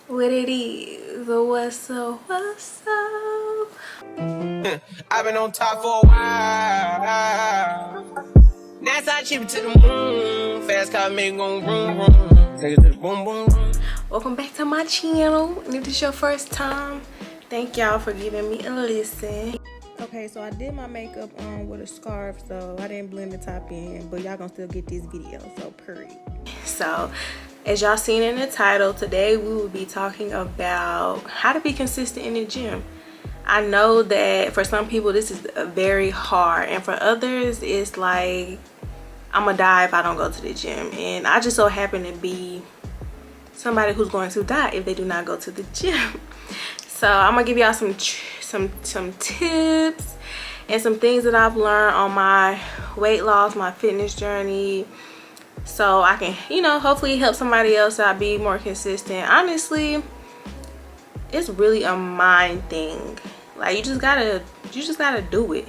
What it is, what's up, what's up? I've been on top for a while. That's how cheap to the moon. Fast car make gon' vroom vroom. Take it to the boom boom boom. Welcome back to my channel. And if this is your first time, thank y'all for giving me a listen. Okay, so I did my makeup on with a scarf, so I didn't blend the top in, but y'all gonna still get this video, so period. So, as y'all seen in the title, today we will be talking about how to be consistent in the gym. I know that for some people this is very hard, and for others it's like I'm gonna die if I don't go to the gym, and I just so happen to be somebody who's going to die if they do not go to the gym. So I'm gonna give y'all some tips and some things that I've learned on my weight loss, my fitness journey, so I can, you know, hopefully help somebody else out, be more consistent. Honestly, it's really a mind thing. Like you just gotta do it. You just gotta do it.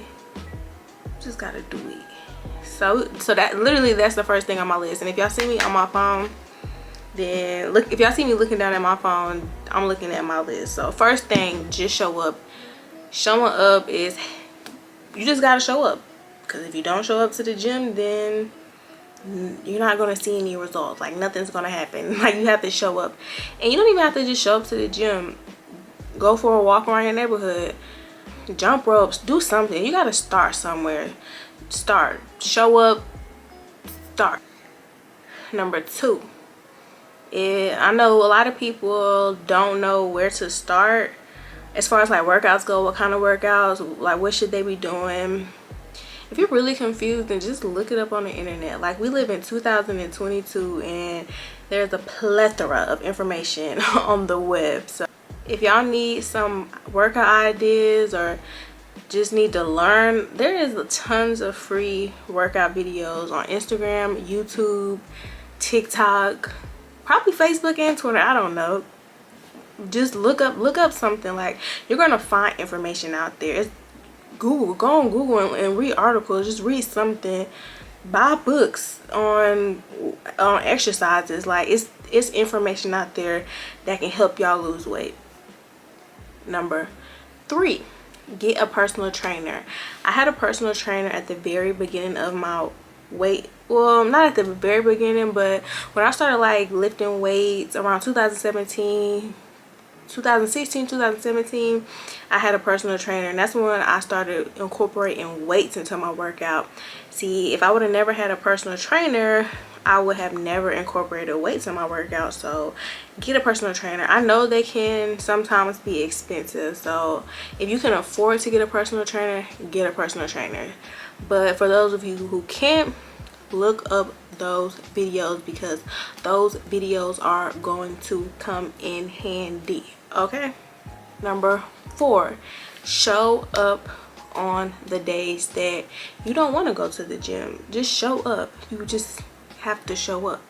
So that literally, that's the first thing on my list. And if y'all see me on my phone, then look, if y'all see me looking down at my phone, I'm looking at my list. So first thing, just show up. Showing up is, you just gotta show up, because if you don't show up to the gym, then you're not gonna see any results. Like nothing's gonna happen. Like you have to show up, and you don't even have to just show up to the gym. Go for a walk around your neighborhood, jump ropes, do something. You gotta start somewhere. Start, show up, start. Number two, I know a lot of people don't know where to start as far as like workouts go. What kind of workouts, like what should they be doing? If you're really confused, then just look it up on the internet. Like we live in 2022 and there's a plethora of information on the web. So if y'all need some workout ideas or just need to learn, there is tons of free workout videos on Instagram, YouTube, TikTok, probably Facebook and Twitter. I don't know. Just look up something. Like you're gonna find information out there. It's Google. Go on Google and read articles. Just read something. Buy books on exercises. Like it's information out there that can help y'all lose weight. Number three, get a personal trainer. I had a personal trainer at the very beginning of my weight, well, not at the very beginning, but when I started like lifting weights around 2017, 2017, I had a personal trainer, and that's when I started incorporating weights into my workout. See, if I would have never had a personal trainer, I would have never incorporated weights in my workout. So get a personal trainer. I know they can sometimes be expensive, so if you can afford to get a personal trainer, get a personal trainer. But for those of you who can't, look up those videos, because those videos are going to come in handy. Okay. Number four, show up on the days that you don't want to go to the gym. Just show up. You just have to show up.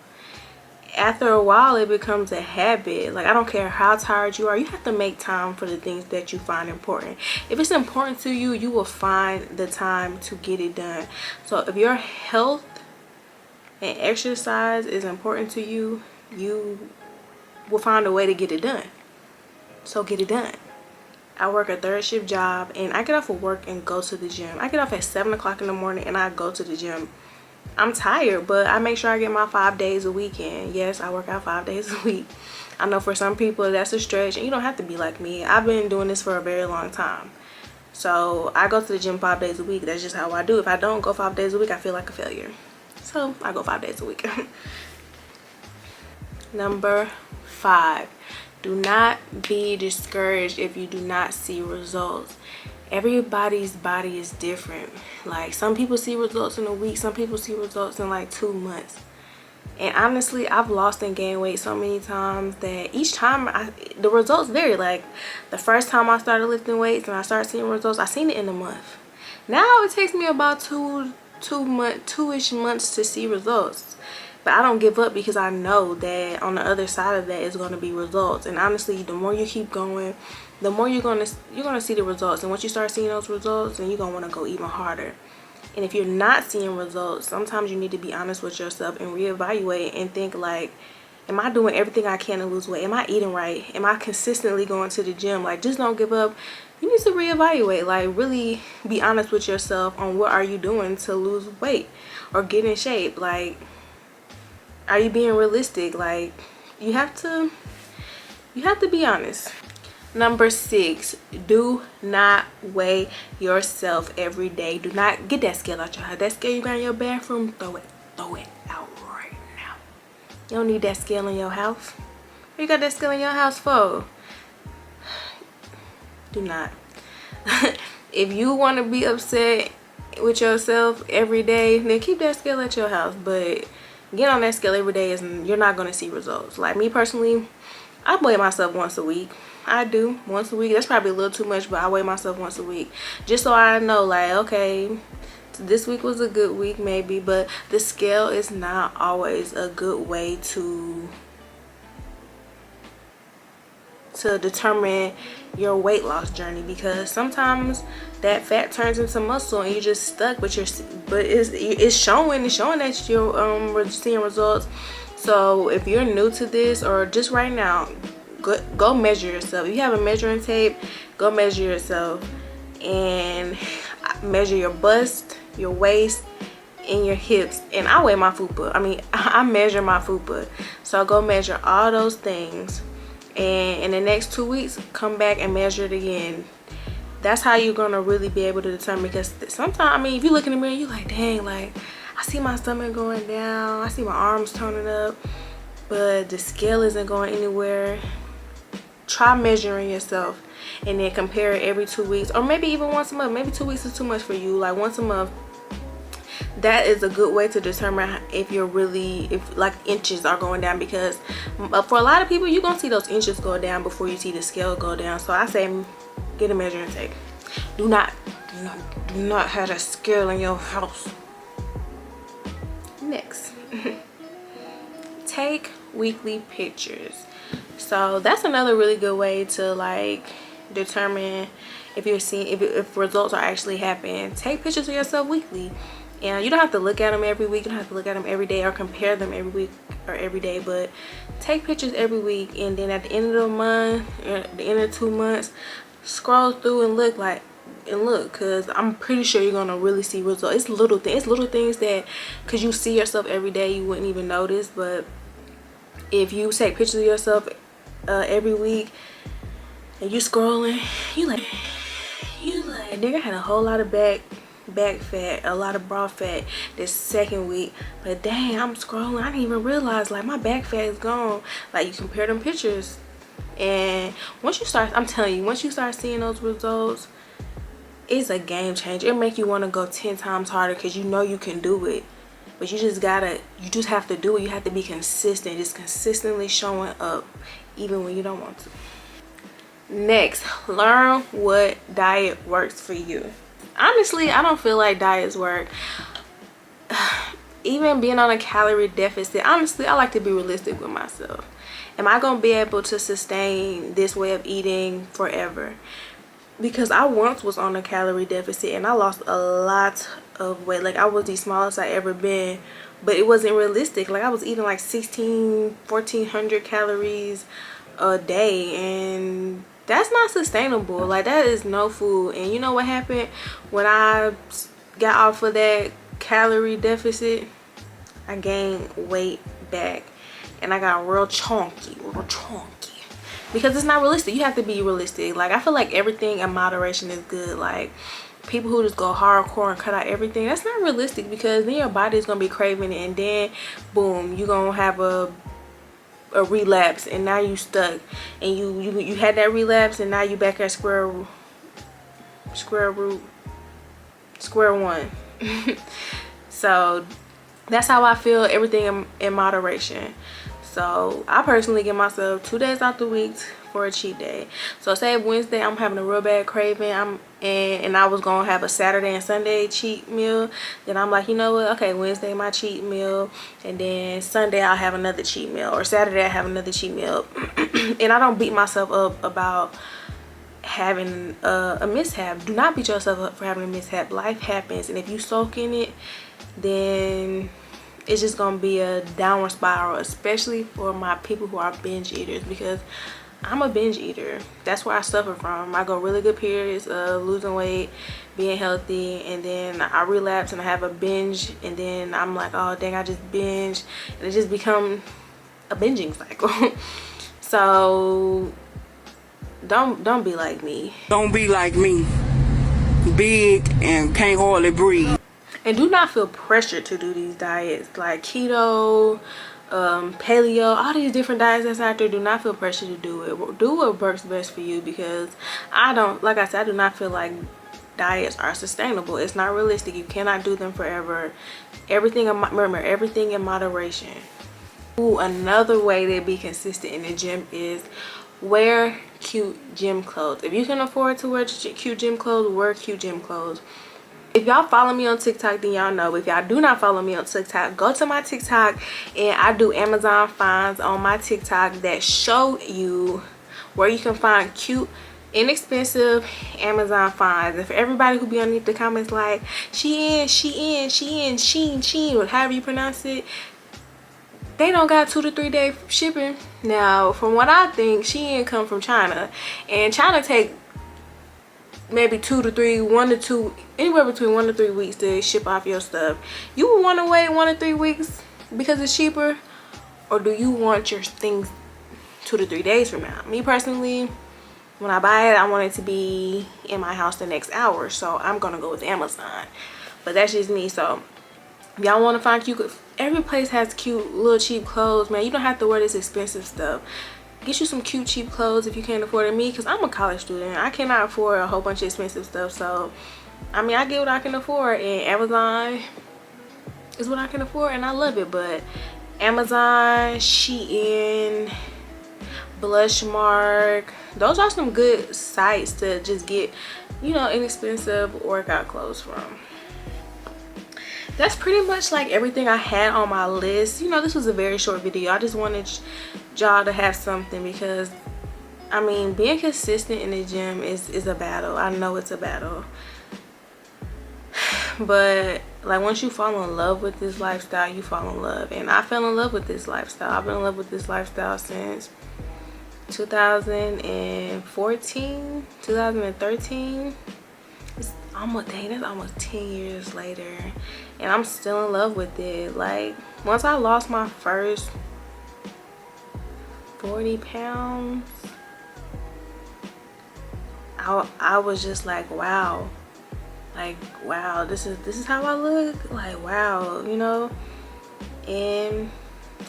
After a while, it becomes a habit. Like I don't care how tired you are, you have to make time for the things that you find important. If it's important to you, you will find the time to get it done. So if your health and exercise is important to you, you will find a way to get it done. So get it done. I work a third shift job, and I get off of work and go to the gym. I get off at 7 o'clock in the morning and I go to the gym. I'm tired, but I make sure I get my 5 days a week in. Yes, I work out 5 days a week. I know for some people that's a stretch, and you don't have to be like me. I've been doing this for a very long time. So I go to the gym 5 days a week. That's just how I do. If I don't go 5 days a week, I feel like a failure. So I go 5 days a week. Number five, do not be discouraged if you do not see results. Everybody's body is different. Like some people see results in a week, some people see results in like 2 months. And honestly, I've lost and gained weight so many times that each time the results vary. Like the first time I started lifting weights and I started seeing results, I seen it in a month. Now it takes me about two-ish months to see results. But I don't give up, because I know that on the other side of that is going to be results. And honestly, the more you keep going, the more you're gonna see the results. And once you start seeing those results, then you're gonna want to go even harder. And if you're not seeing results, sometimes you need to be honest with yourself and reevaluate and think like, Am I doing everything I can to lose weight? Am I eating right? Am I consistently going to the gym? Like, just don't give up. You need to reevaluate. Like, really be honest with yourself on what are you doing to lose weight or get in shape. Like, are you being realistic? Like, you have to be honest. Number 6, do not weigh yourself every day. Do not get that scale out your house. That scale you got in your bathroom, throw it out right now. You don't need that scale in your house. What you got that scale in your house for? Do not. If you want to be upset with yourself every day, then keep that scale at your house. But get on that scale every day and you're not going to see results. Like me personally, I weigh myself once a week. I do once a week. That's probably a little too much, but I weigh myself once a week just so I know, like, okay, this week was a good week maybe, but the scale is not always a good way to determine your weight loss journey, because sometimes that fat turns into muscle and you're just stuck, but it's showing that you're seeing results. So if you're new to this, or just right now, go measure yourself. If you have a measuring tape, go measure yourself and measure your bust, your waist, and your hips. And I weigh my fupa. I measure my fupa. So go measure all those things, and in the next 2 weeks come back and measure it again. That's how you're gonna really be able to determine, because sometimes, if you look in the mirror, you're like, dang, like I see my stomach going down, I see my arms turning up, but the scale isn't going anywhere. Try measuring yourself and then compare it every 2 weeks, or maybe even once a month. Maybe 2 weeks is too much for you. Like once a month, that is a good way to determine if like inches are going down, because for a lot of people, you're gonna see those inches go down before you see the scale go down. So I say get a measuring tape. Do not have a scale in your house. Next, take weekly pictures. So that's another really good way to like determine if you're seeing if results are actually happening. Take pictures of yourself weekly, and you don't have to look at them every week, you don't have to look at them every day or compare them every week or every day, but take pictures every week, and then at the end of the month or at the end of 2 months, scroll through and look, because I'm pretty sure you're gonna really see results. It's little things that, because you see yourself every day, you wouldn't even notice. But if you take pictures of yourself every week and you scrolling, you like nigga, had a whole lot of back fat, a lot of bra fat this second week, but dang, I'm scrolling, I didn't even realize like my back fat is gone. Like, you compare them pictures, and once you start, I'm telling you, once you start seeing those results, it's a game changer. It make you want to go 10 times harder, because you know you can do it. But you just have to do it. You have to be consistent, just consistently showing up even when you don't want to. Next, learn what diet works for you. Honestly, I don't feel like diets work. Even being on a calorie deficit, honestly, I like to be realistic with myself. Am I gonna be able to sustain this way of eating forever? Because I once was on a calorie deficit and I lost a lot of weight. Like, I was the smallest I ever been, but it wasn't realistic. Like, I was eating like 1400 calories a day, and that's not sustainable. Like, that is no food. And you know what happened when I got off of that calorie deficit? I gained weight back, and I got real chunky, because it's not realistic. You have to be realistic. Like, I feel like everything in moderation is good. Like, people who just go hardcore and cut out everything, that's not realistic, because then your body is gonna be craving it, and then boom, you're gonna have a relapse, and now you stuck, and you had that relapse, and now you back at square one. So that's how I feel. Everything in moderation. So I personally give myself 2 days out the week for a cheat day. So say if Wednesday I'm having a real bad craving, and I was gonna have a Saturday and Sunday cheat meal, then I'm like, you know what, okay, Wednesday my cheat meal, and then Sunday I'll have another cheat meal, or Saturday I have another cheat meal. And I don't beat myself up about having a mishap. Do not beat yourself up for having a mishap. Life happens, and if you soak in it, then it's just gonna be a downward spiral, especially for my people who are binge eaters, because I'm a binge eater. That's where I suffer from. I go really good periods of losing weight, being healthy, and then I relapse and I have a binge, and then I'm like, oh dang, I just binged, and it just become a binging cycle. So don't be like me. Don't be like me. Big and can't hardly breathe. And do not feel pressured to do these diets like keto, paleo, all these different diets that's out there. Do not feel pressured to do it. Do what works best for you, because I don't, like I said, I do not feel like diets are sustainable. It's not realistic. You cannot do them forever. Remember, everything in moderation. Ooh, another way to be consistent in the gym is wear cute gym clothes. If you can afford to wear cute gym clothes, wear cute gym clothes. If y'all follow me on TikTok, then y'all know. If y'all do not follow me on TikTok, go to my TikTok, and I do Amazon finds on my TikTok that show you where you can find cute, inexpensive Amazon finds. And for everybody who be underneath the comments like Shein, or however you pronounce it, they don't got 2 to 3 day shipping. Now, from what I think, Shein come from China, and China take maybe 2 to 3, 1 to 2, anywhere between 1 to 3 weeks to ship off your stuff. You would want to wait 1 to 3 weeks because it's cheaper, or do you want your things 2 to 3 days from now? Me personally, when I buy it, I want it to be in my house the next hour, so I'm gonna go with Amazon. But that's just me. So if y'all want to find cute, every place has cute little cheap clothes, man. You don't have to wear this expensive stuff. Get you some cute cheap clothes if you can't afford it. Me, because I'm a college student, I cannot afford a whole bunch of expensive stuff. So I mean, I get what I can afford, and Amazon is what I can afford, and I love it. But Amazon, Shein, Blushmark, those are some good sites to just get, you know, inexpensive workout clothes from. That's pretty much like everything I had on my list. You know, this was a very short video. I just wanted y'all to have something, because I mean, being consistent in the gym is a battle. I know it's a battle, but like once you fall in love with this lifestyle, you fall in love. And I fell in love with this lifestyle. I've been in love with this lifestyle since 2014, 2013. It's almost, dang, that's almost 10 years later, and I'm still in love with it. Like, once I lost my first 40 pounds, I was just like, wow, like, wow, this is how I look, like, wow, you know. And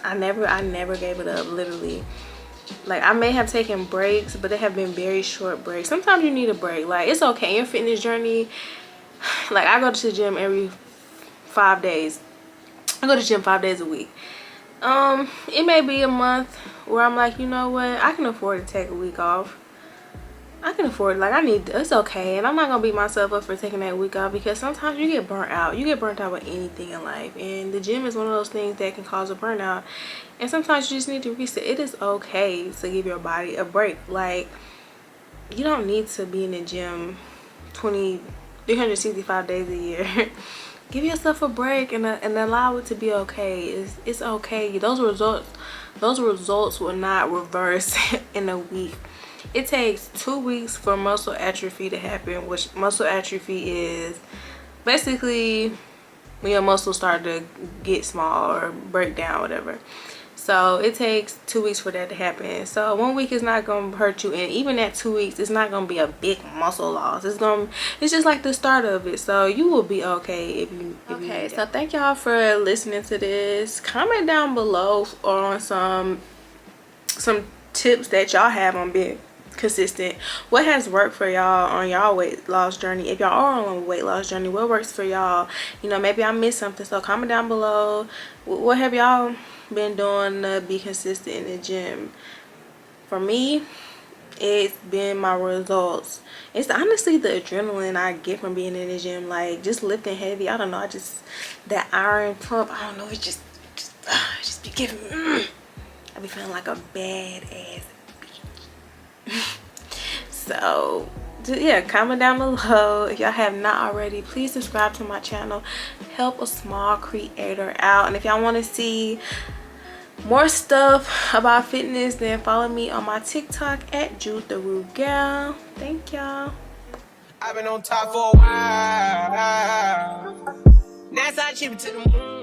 I never gave it up, literally. Like, I may have taken breaks, but they have been very short breaks. Sometimes you need a break. Like, it's okay in your fitness journey. Like, I go to the gym every 5 days. I go to the gym 5 days a week. It may be a month where I'm like, you know what, I can afford to take a week off. I can afford it. Like, it's okay. And I'm not gonna beat myself up for taking that week off, because sometimes you get burnt out. You get burnt out with anything in life, and the gym is one of those things that can cause a burnout. And sometimes you just need to reset. It is okay to give your body a break. Like, you don't need to be in the gym 365 days a year. Give yourself a break and allow it to be okay. It's okay. Those results will not reverse in a week. It takes 2 weeks for muscle atrophy to happen, which muscle atrophy is basically when your muscles start to get small or break down, whatever. So it takes 2 weeks for that to happen. So 1 week is not gonna hurt you, and even at 2 weeks, it's not gonna be a big muscle loss. It's just like the start of it. So you will be okay if you. Okay, so thank y'all for listening to this. Comment down below on some tips that y'all have on being consistent. What has worked for y'all on y'all weight loss journey? If y'all are on a weight loss journey, what works for y'all? You know, maybe I missed something, so comment down below. What have y'all been doing to be consistent in the gym? For me, it's been my results. It's honestly the adrenaline I get from being in the gym, like just lifting heavy. I don't know, that iron pump, I don't know, it just be giving I be feeling like a bad ass. So yeah, comment down below if y'all have not already. Please subscribe to my channel, help a small creator out. And if y'all want to see more stuff about fitness, then follow me on my TikTok at Jude the Rude Gal. Thank y'all. I've been on top for a while. That's how I cheap it to the moon.